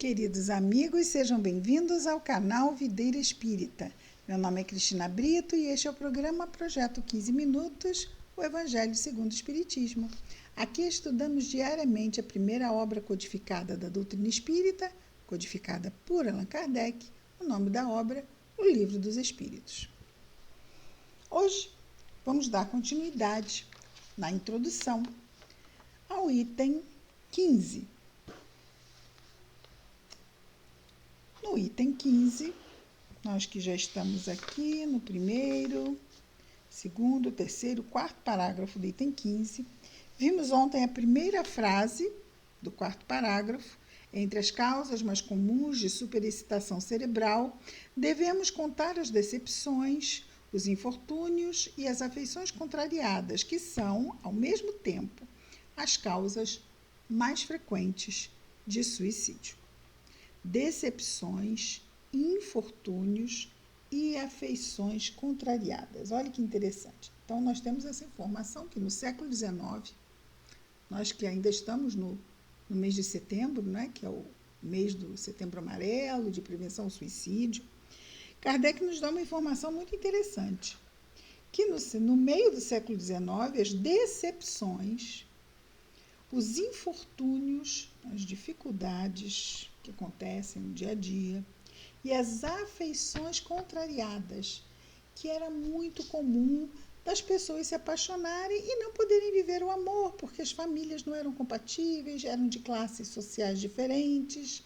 queridos amigos, sejam bem-vindos ao canal Videira Espírita. Meu nome é Cristina Brito e este é o programa Projeto 15 Minutos, o Evangelho segundo o Espiritismo. Aqui estudamos diariamente a primeira obra codificada da doutrina espírita, codificada por Allan Kardec, o nome da obra, O Livro dos Espíritos. Hoje vamos dar continuidade na introdução ao item 15. No item 15, nós que já estamos aqui no primeiro, segundo, terceiro, quarto parágrafo do item 15, vimos ontem a primeira frase do quarto parágrafo. Entre as causas mais comuns de superexcitação cerebral, devemos contar as decepções, os infortúnios e as afeições contrariadas, que são, ao mesmo tempo, as causas mais frequentes de suicídio. Decepções, infortúnios e afeições contrariadas. Olha que interessante. Então, nós temos essa informação que no século XIX, nós que ainda estamos no mês de setembro, né, que é o mês do Setembro Amarelo, de prevenção ao suicídio, Kardec nos dá uma informação muito interessante, que no meio do século XIX, as decepções, os infortúnios, as dificuldades que acontecem no dia a dia e as afeições contrariadas, que era muito comum das pessoas se apaixonarem e não poderem viver o amor, porque as famílias não eram compatíveis, eram de classes sociais diferentes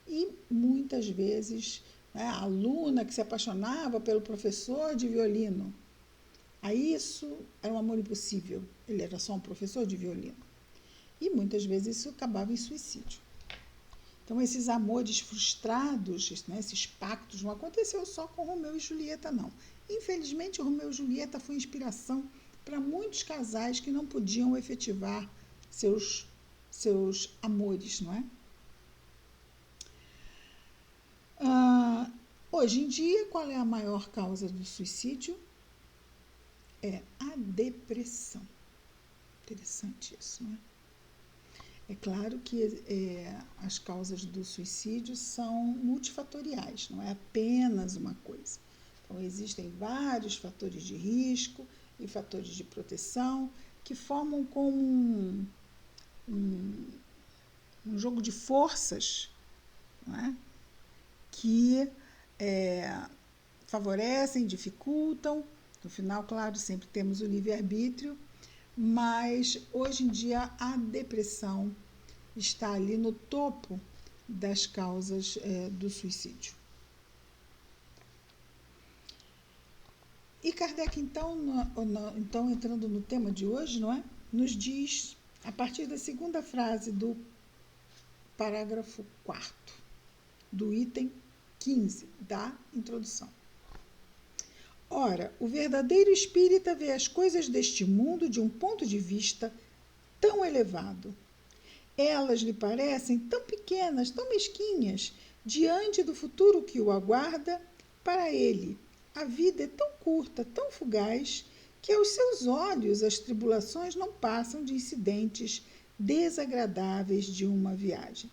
e muitas vezes, né, a aluna que se apaixonava pelo professor de violino, aí isso era um amor impossível, ele era só um professor de violino. E muitas vezes isso acabava em suicídio. Então, esses amores frustrados, né, esses pactos, não aconteceu só com Romeu e Julieta, não. Infelizmente, Romeu e Julieta foi inspiração para muitos casais que não podiam efetivar seus amores, não é? Hoje em dia, qual é a maior causa do suicídio? É a depressão. Interessante isso, não é? É claro que as causas do suicídio são multifatoriais, não é apenas uma coisa. Então, existem vários fatores de risco e fatores de proteção que formam como um jogo de forças, não é? Que favorecem, dificultam. No final, claro, sempre temos o livre-arbítrio, mas hoje em dia a depressão está ali no topo das causas do suicídio. E Kardec, então, entrando no tema de hoje, não é? Nos diz, a partir da segunda frase do parágrafo 4º, do item 15 da introdução. Ora, o verdadeiro espírita vê as coisas deste mundo de um ponto de vista tão elevado. Elas lhe parecem tão pequenas, tão mesquinhas, diante do futuro que o aguarda. Para ele, a vida é tão curta, tão fugaz, que aos seus olhos as tribulações não passam de incidentes desagradáveis de uma viagem.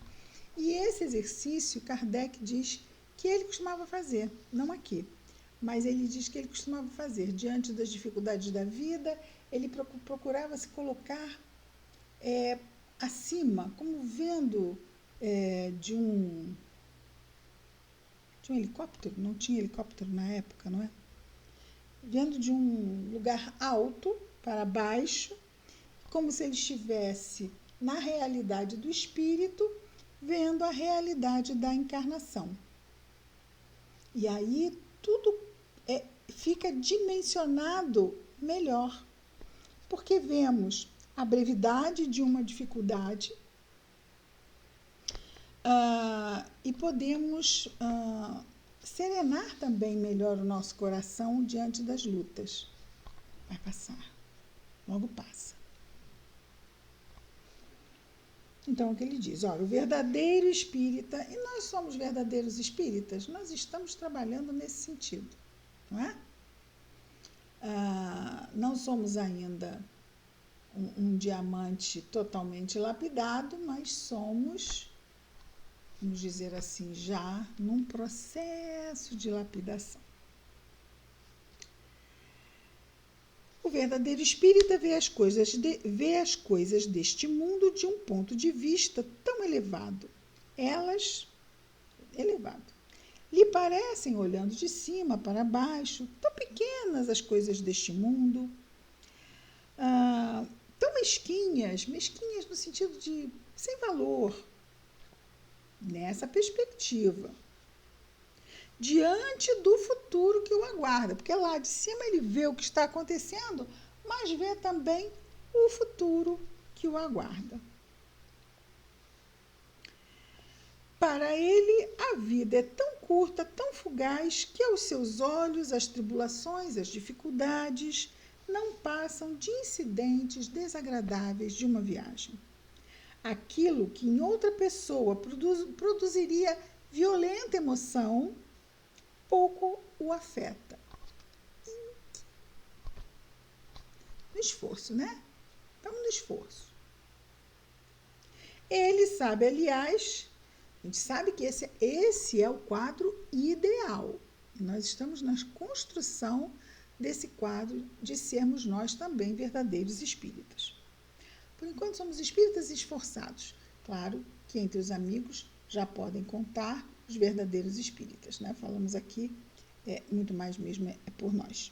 E esse exercício, Kardec diz que ele costumava fazer, não aqui, mas ele diz que ele costumava fazer. Diante das dificuldades da vida, ele procurava se colocar acima, como vendo de um helicóptero, não tinha helicóptero na época, não é? Vendo de um lugar alto para baixo, como se ele estivesse na realidade do espírito, vendo a realidade da encarnação. E aí tudo fica dimensionado melhor, porque vemos a brevidade de uma dificuldade e podemos serenar também melhor o nosso coração diante das lutas. Vai passar, logo passa. Então, o que ele diz? Olha, o verdadeiro espírita, e nós somos verdadeiros espíritas, nós estamos trabalhando nesse sentido, não é? Não somos ainda um diamante totalmente lapidado, mas somos vamos dizer assim, já num processo de lapidação. O verdadeiro espírita vê as coisas deste mundo de um ponto de vista tão elevado. Elevado. Lhe parecem, olhando de cima para baixo, tão pequenas as coisas deste mundo, tão mesquinhas no sentido de sem valor, nessa perspectiva, diante do futuro que o aguarda, porque lá de cima ele vê o que está acontecendo, mas vê também o futuro que o aguarda. Para ele, a vida é tão curta, tão fugaz, que aos seus olhos as tribulações, as dificuldades não passam de incidentes desagradáveis de uma viagem. Aquilo que em outra pessoa produziria violenta emoção, pouco o afeta. No esforço, né? Estamos no esforço. Ele sabe, aliás, a gente sabe que esse é o quadro ideal. E nós estamos na construção desse quadro de sermos nós também verdadeiros espíritas. Por enquanto somos espíritas esforçados. Claro que entre os amigos já podem contar os verdadeiros espíritas, né? Falamos aqui, muito mais mesmo é por nós.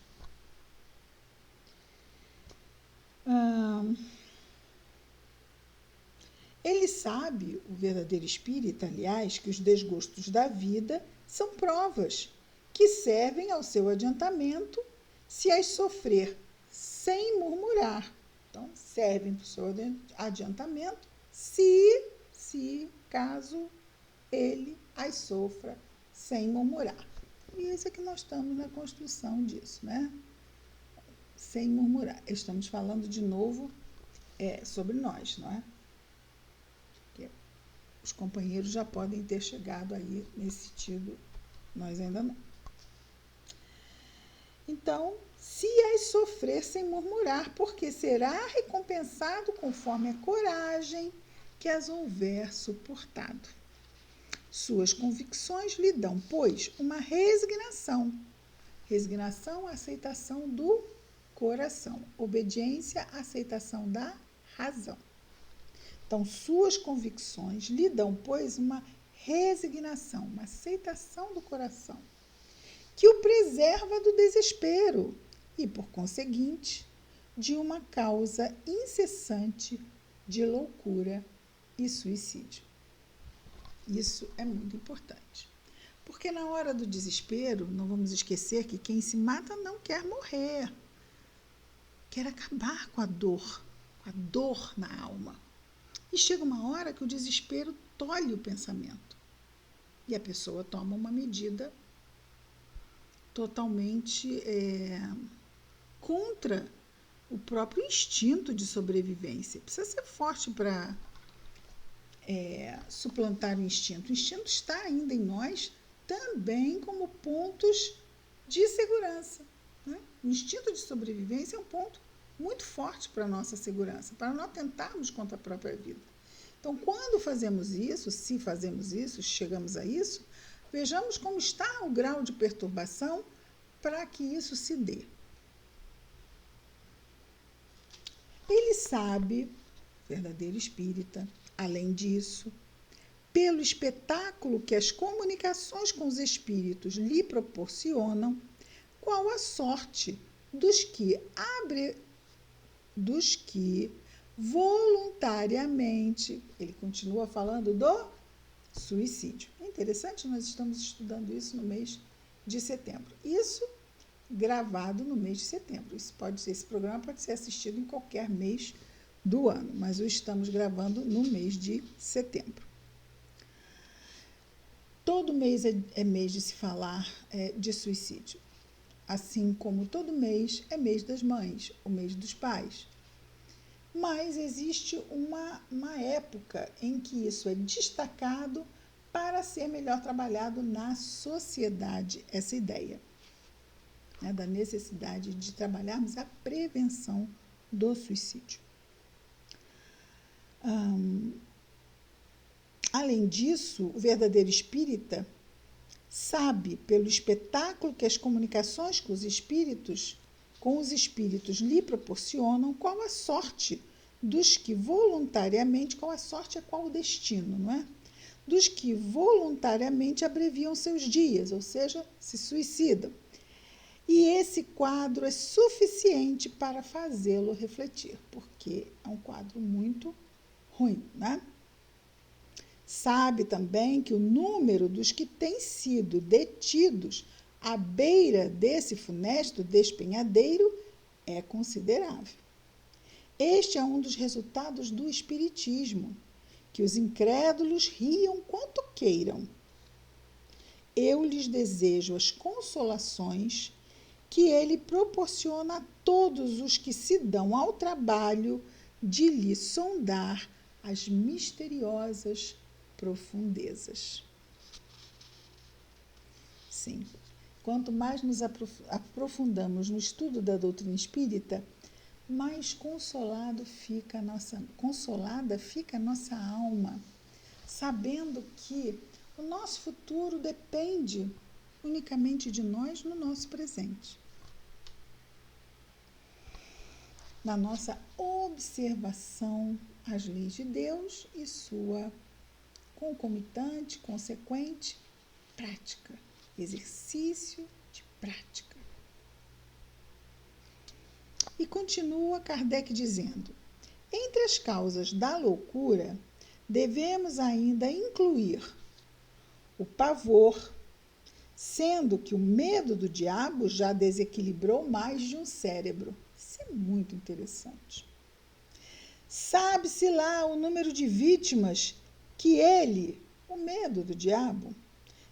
Ele sabe, o verdadeiro espírita, aliás, que os desgostos da vida são provas que servem ao seu adiantamento se as sofrer sem murmurar. Então, servem para o seu adiantamento caso ele as sofra sem murmurar. E isso é que nós estamos na construção disso, né? Sem murmurar. Estamos falando de novo sobre nós, não é? Porque os companheiros já podem ter chegado aí nesse sentido, nós ainda não. Então, se as sofrer sem murmurar, porque será recompensado conforme a coragem que as houver suportado. Suas convicções lhe dão, pois, uma resignação. Resignação, aceitação do coração. Obediência, aceitação da razão. Então, suas convicções lhe dão, pois, uma resignação, uma aceitação do coração, que o preserva do desespero e, por conseguinte, de uma causa incessante de loucura e suicídio. Isso é muito importante. Porque na hora do desespero, não vamos esquecer que quem se mata não quer morrer. Quer acabar com a dor na alma. E chega uma hora que o desespero tolhe o pensamento. E a pessoa toma uma medida totalmente contra o próprio instinto de sobrevivência. Precisa ser forte para suplantar o instinto. O instinto está ainda em nós também como pontos de segurança. Né? O instinto de sobrevivência é um ponto muito forte para a nossa segurança, para não atentarmos contra a própria vida. Então, quando fazemos isso, se fazemos isso, chegamos a isso, vejamos como está o grau de perturbação para que isso se dê. Ele sabe, verdadeiro espírita, além disso, pelo espetáculo que as comunicações com os espíritos lhe proporcionam, qual a sorte dos que voluntariamente, ele continua falando do suicídio. É interessante, nós estamos estudando isso no mês de setembro. Isso gravado no mês de setembro. Esse programa pode ser assistido em qualquer mês do ano, mas o estamos gravando no mês de setembro. Todo mês é mês de se falar de suicídio, assim como todo mês é mês das mães, o mês dos pais. Mas existe uma época em que isso é destacado para ser melhor trabalhado na sociedade, essa ideia, né, da necessidade de trabalharmos a prevenção do suicídio. Além disso, o verdadeiro espírita sabe, pelo espetáculo que as comunicações com os espíritos lhe proporcionam, qual a sorte dos que voluntariamente, qual a sorte é qual o destino, não é? Dos que voluntariamente abreviam seus dias, ou seja, se suicidam. E esse quadro é suficiente para fazê-lo refletir, porque é um quadro muito ruim, né? Sabe também que o número dos que têm sido detidos à beira desse funesto despenhadeiro é considerável. Este é um dos resultados do espiritismo, que os incrédulos riam quanto queiram. Eu lhes desejo as consolações que ele proporciona a todos os que se dão ao trabalho de lhe sondar as misteriosas profundezas. Sim, quanto mais nos aprofundamos no estudo da doutrina espírita, mais consolada fica a nossa alma, sabendo que o nosso futuro depende unicamente de nós no nosso presente. Na nossa observação às leis de Deus e sua concomitante, consequente prática, exercício de prática. E continua Kardec dizendo: entre as causas da loucura, devemos ainda incluir o pavor, sendo que o medo do diabo já desequilibrou mais de um cérebro. Isso é muito interessante. Sabe-se lá o número de vítimas que ele, o medo do diabo,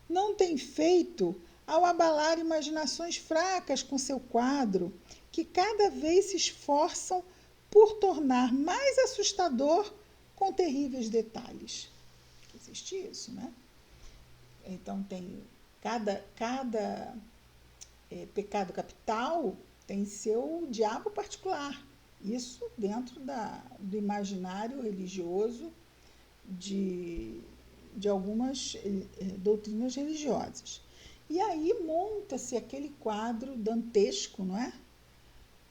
não tem feito ao abalar imaginações fracas com seu quadro, que cada vez se esforçam por tornar mais assustador com terríveis detalhes. Existe isso, né? Então, tem cada pecado capital tem seu diabo particular. Isso dentro do imaginário religioso de algumas doutrinas religiosas. E aí monta-se aquele quadro dantesco, não é?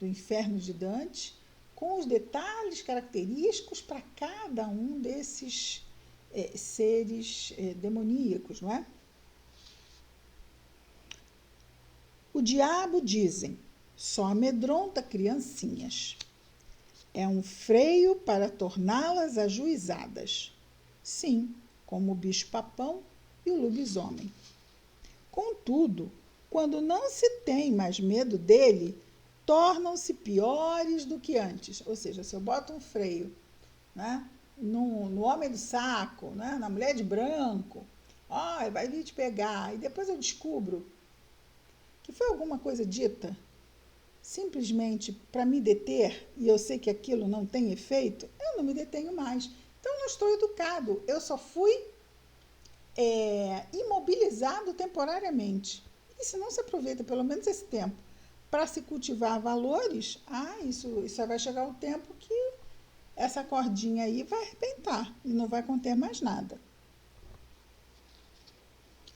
Do inferno de Dante, com os detalhes característicos para cada um desses seres demoníacos, não é? O diabo, dizem, só amedronta criancinhas. É um freio para torná-las ajuizadas. Sim, como o bicho-papão e o lobisomem. Contudo, quando não se tem mais medo dele, tornam-se piores do que antes. Ou seja, se eu boto um freio, né, no homem do saco, né, na mulher de branco, ele vai vir te pegar, e depois eu descubro que foi alguma coisa dita simplesmente para me deter, e eu sei que aquilo não tem efeito, eu não me detenho mais. Então, eu não estou educado, eu só fui imobilizado temporariamente. E se não se aproveita pelo menos esse tempo para se cultivar valores, isso vai chegar o tempo que essa cordinha aí vai arrebentar e não vai conter mais nada.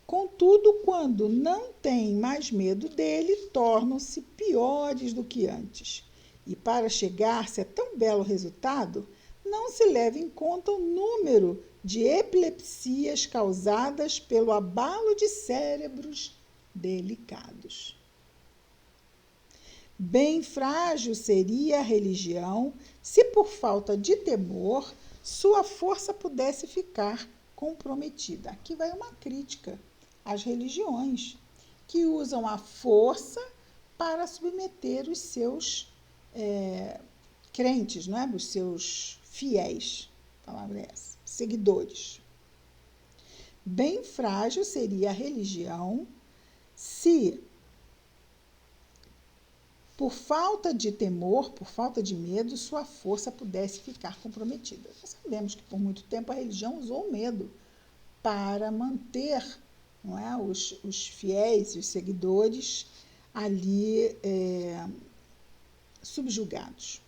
Contudo, quando não tem mais medo dele, tornam-se piores do que antes. E para chegar-se a tão belo resultado, não se leva em conta o número de epilepsias causadas pelo abalo de cérebros delicados. Bem frágil seria a religião se, por falta de temor, sua força pudesse ficar comprometida. Aqui vai uma crítica às religiões, que usam a força para submeter os seus crentes, não é? Os seus fiéis, a palavra é essa, seguidores. Bem frágil seria a religião se, por falta de temor, por falta de medo, sua força pudesse ficar comprometida. Nós sabemos que por muito tempo a religião usou o medo para manter, não é, os fiéis e os seguidores ali subjugados.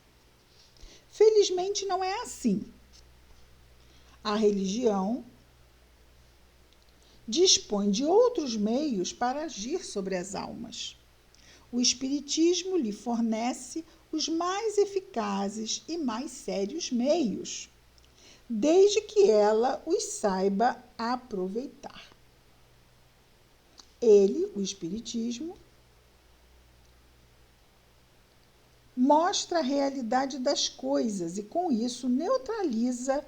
Felizmente não é assim. A religião dispõe de outros meios para agir sobre as almas. O Espiritismo lhe fornece os mais eficazes e mais sérios meios, desde que ela os saiba aproveitar. Ele, o Espiritismo, mostra a realidade das coisas e, com isso, neutraliza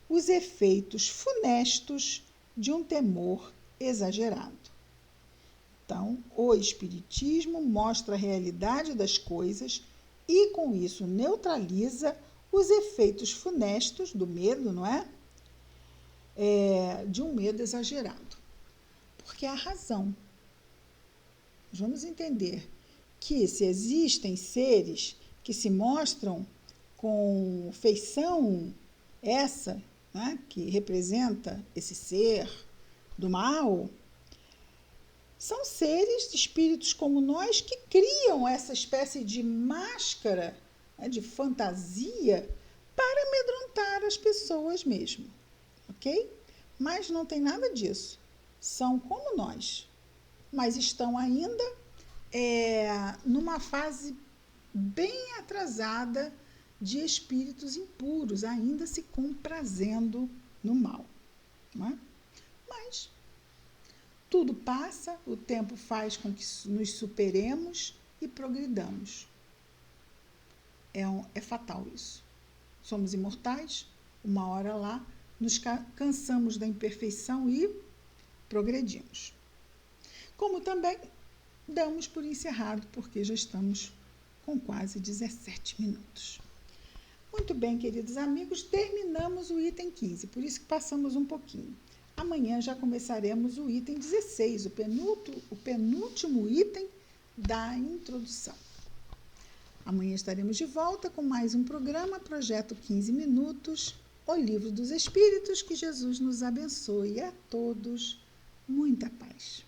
os efeitos funestos de um temor exagerado. Então, o Espiritismo mostra a realidade das coisas e, com isso, neutraliza os efeitos funestos do medo, não é? De um medo exagerado. Porque é a razão. Vamos entender que se existem seres que se mostram com feição essa, né, que representa esse ser do mal, são seres, espíritos como nós, que criam essa espécie de máscara, né, de fantasia, para amedrontar as pessoas mesmo, ok? Mas não tem nada disso. São como nós, mas estão ainda numa fase bem atrasada de espíritos impuros, ainda se comprazendo no mal. Não é? Mas tudo passa, o tempo faz com que nos superemos e progridamos. É fatal isso. Somos imortais, uma hora lá, nos cansamos da imperfeição e progredimos. Como também damos por encerrado, porque já estamos com quase 17 minutos. Muito bem, queridos amigos, terminamos o item 15, por isso que passamos um pouquinho. Amanhã já começaremos o item 16, o penúltimo item da introdução. Amanhã estaremos de volta com mais um programa, Projeto 15 Minutos, o Livro dos Espíritos. Que Jesus nos abençoe. A todos, muita paz.